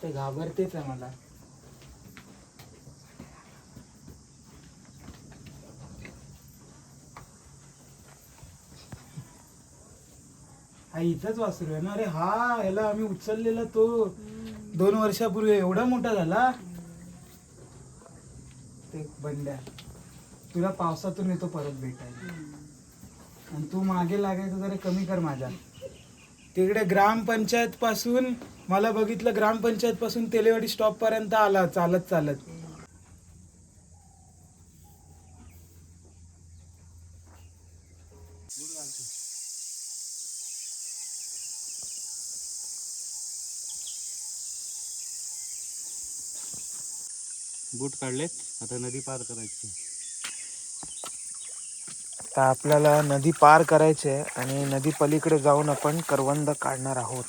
ते घाबरतेच आहे मला. हा हिचाच वासरू आहे ना? अरे हा, ह्याला आम्ही उचललेला तो 2 वर्षापूर्वी एवढा मोठा झाला. ते बंड्या तुला पावसातून येतो परत भेटायला. आणि तू मागे लागायचं जरा कमी कर माझ्या. तिकडे ग्रामपंचायत पासून मला बघितलं, ग्रामपंचायत पासून तेलेवाडी स्टॉप पर्यंत आला चालत चालत. बूट काढलेत, आता नदी पार करायची. आता आपल्याला नदी पार करायची आहे आणि नदी पलीकडे जाऊन आपण करवंद काढणार आहोत.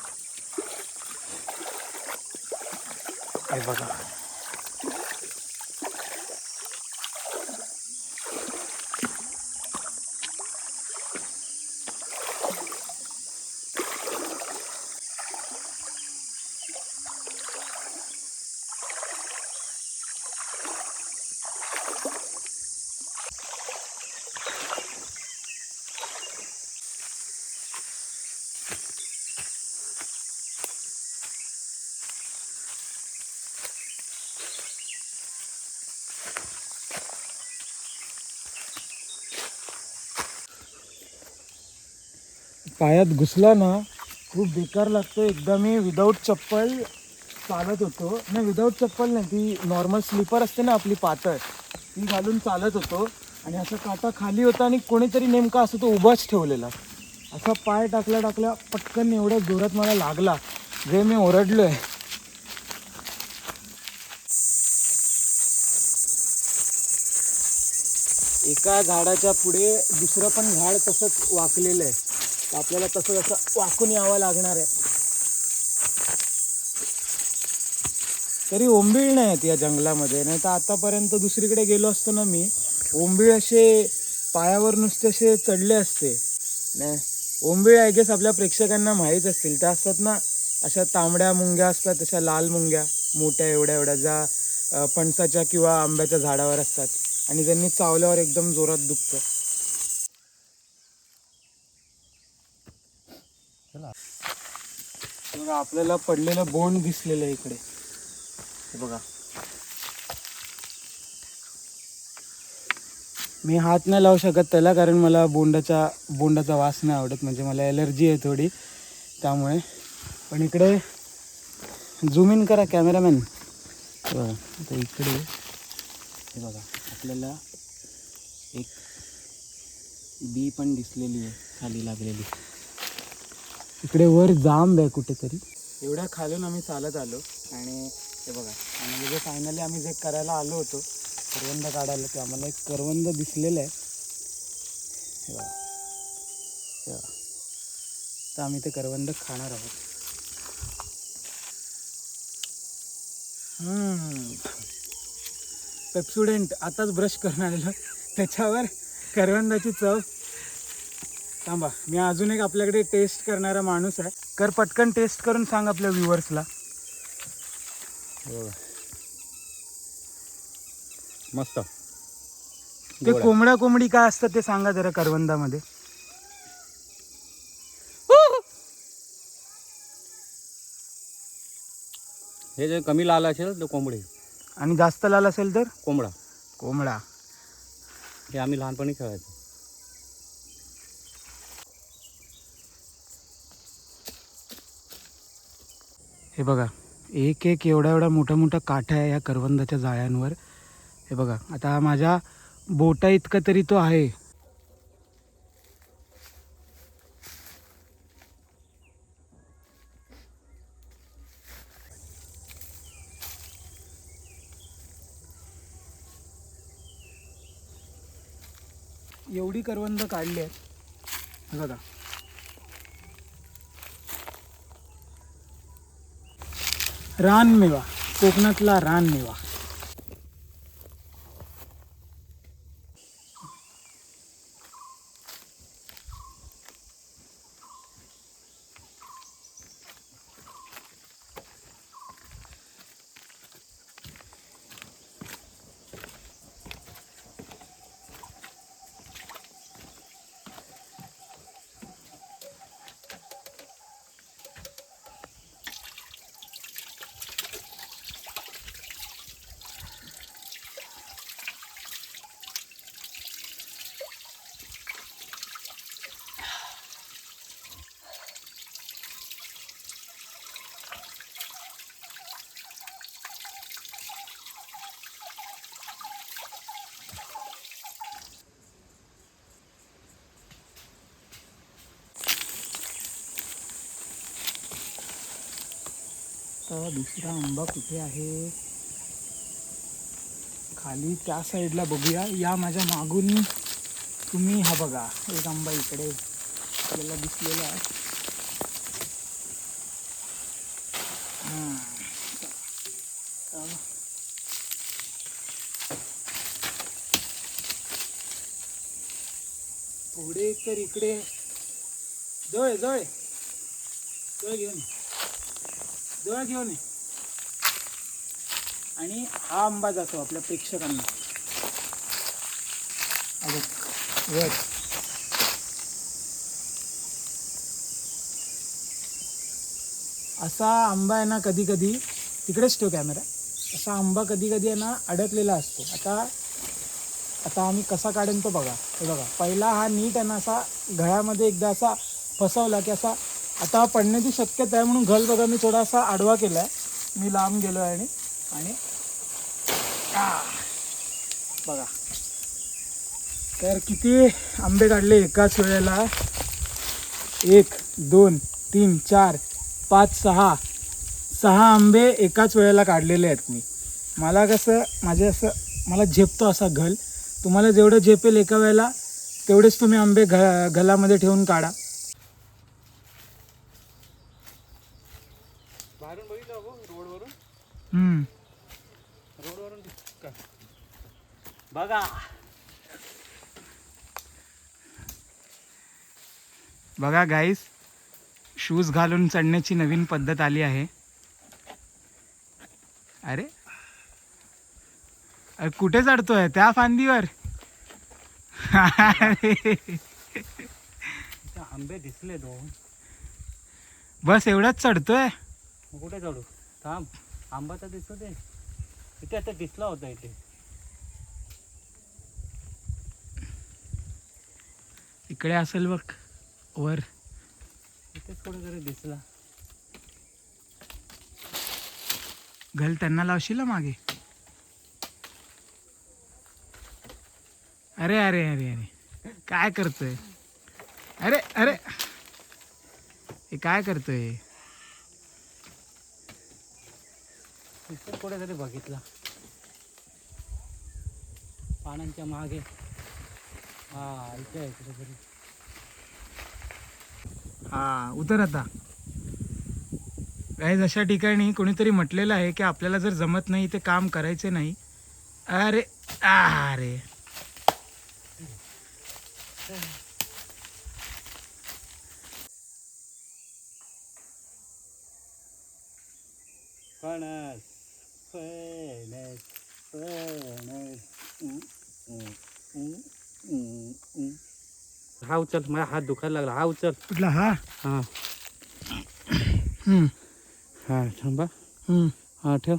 हे बघा, पायात घुसला ना खूप बेकार लागतो. एकदा मी विदाऊट चप्पल चालत होतो, नाही विदाऊट चप्पल नाही, ती नॉर्मल स्लीपर असते ना आपली पातळ, ती घालून चालत होतो आणि असा काटा खाली होता आणि कोणीतरी नेमका असं तो उभाच ठेवलेला. असा पाय टाकल्या टाकल्या पटकन एवढ्या जोरात मला लागला, जे मी ओरडलोय. एका झाडाच्या पुढे दुसरं पण झाड तसंच वाकलेलं आहे, तर आपल्याला तसं असं वाकून यावं लागणार आहे. तरी ओंबीळ नाही आहेत या जंगलामध्ये, नाही तर आतापर्यंत दुसरीकडे गेलो असतो ना मी, ओंबीळ असे पायावर नुसते असे चढले असते. नाही, ओंबीळ आय गेस आपल्या प्रेक्षकांना माहीत असतील, त्या असतात ना अशा तांबड्या मुंग्या असतात, तशा लाल मुंग्या मोठ्या एवढ्या एवढ्या, ज्या फणसाच्या किंवा आंब्याच्या झाडावर असतात आणि त्यांनी चावल्यावर एकदम जोरात दुखतं. बघा, आपल्याला पडलेलं बोंड दिसलेलं आहे इकडे. हे बघा, मी हात नाही लावू शकत त्याला, कारण मला बोंडाचा वास नाही आवडत, म्हणजे मला ॲलर्जी आहे थोडी त्यामुळे. पण इकडे झूम इन करा कॅमेरामॅन. बघा आता इकडे, हे बघा, आपल्याला एक बी पण दिसलेली आहे खाली लागलेली. इकडे वर जांब आहे कुठेतरी. एवढ्या खालून आम्ही चालत आलो आणि हे बघा, आणि जे फायनली आम्ही जे करायला आलो होतो करवंद काढायला, ते आम्हाला एक करवंद दिसलेलं आहे. हे बघा, हे बघा, तर आम्ही ते करवंद खाणार आहोत. पेप्सुडेंट आताच ब्रश करून आलेलो, त्याच्यावर करवंदाची चव. थांबा, मी अजून एक आपल्याकडे टेस्ट करणारा माणूस आहे, कर पटकन टेस्ट करून सांग आपल्या व्ह्युअर्सला. मस्त. ते कोंबडा कोंबडी काय असतं ते सांगा जरा करवंदामध्ये. हे जे कमी लाल असेल तर कोंबडी, आणि जास्त लाल असेल तर कोंबडा. कोंबडा. हे आम्ही लहानपणी खेळायचो. हे बघा, एक एक एवढा एवढा मोठा मोठा काठा आहे या करवंदाच्या जाळ्यांवर. हे बघा, आता माझ्या बोटा इतका तरी तो आहे. एवढी करवंद काढली आहेत. हे बघा, रानमेवा, कोकणातला रानमेवा. आता दुसरा आंबा कुठे आहे? खाली त्या साईडला बघूया. या माझ्या मागून तुम्ही हा बघा, एक आंबा इकडे आपल्याला दिसलेला आहे. थोडे तर इकडे जवळ जवळ जवळ घेऊन जवळ घेऊन ये. आणि हा आंबा जातो आपल्या प्रेक्षकांना. वर असा आंबा आहे ना, कधी कधी तिकडेच ठेव कॅमेरा. असा आंबा कधी कधी आहे ना अडकलेला असतो. आता आम्ही कसा काढेन तो बघा. हे बघा, पहिला हा नीट आहे ना असा घळ्यामध्ये एकदा असा फसवला की असा आता पडण्याची शक्यता आहे, म्हणून घल बघा मी थोडासा आडवा केला आहे. मी लांब गेलो आहे आणि बघा. तर किती आंबे काढले एकाच वेळेला? 1 2 3 4 5 6 आंबे एकाच वेळेला काढलेले आहेत मी. मला कसं मला झेपतो असा घल. तुम्हाला जेवढं झेपेल एका वेळेला तेवढेच तुम्ही आंबे घलामध्ये ठेवून काढा. बाहेरून बघितलं रोडवरून रोडवरून का बघा. बघा गाईस, शूज घालून चढण्याची नवीन पद्धत आली आहे. अरे कुठे चढतोय? त्या फांदीवर? आंबे दिसले दोन. बस एवढंच चढतोय? कुठे चढू? थांब, आंबा तर दिसतो ते इथे. आता दिसला होता इथे. इकडे असेल बघ वर. इथेच कुठेतरी दिसला. घल त्यांना लावशील ना मागे. अरे अरे अरे अरे काय करतोय? अरे अरे हे काय करतोय? इथेच कुठेतरी बघितला पानांच्या मागे. हा इथे आहे कुठेतरी. हा उतर आता. गाईज, अशा ठिकाणी कोणीतरी म्हटलेलं आहे की आपल्याला जर जमत नाही ते काम करायचे नाही. अरे अरे फणस फणस फणस. हा उचल, माझा हात दुखायला लागला. हा उचल. कुठला? हा हा हम्म हा थांबा. हम्म हा ठेव.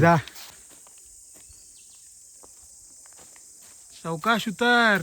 जा सावकाश उतर.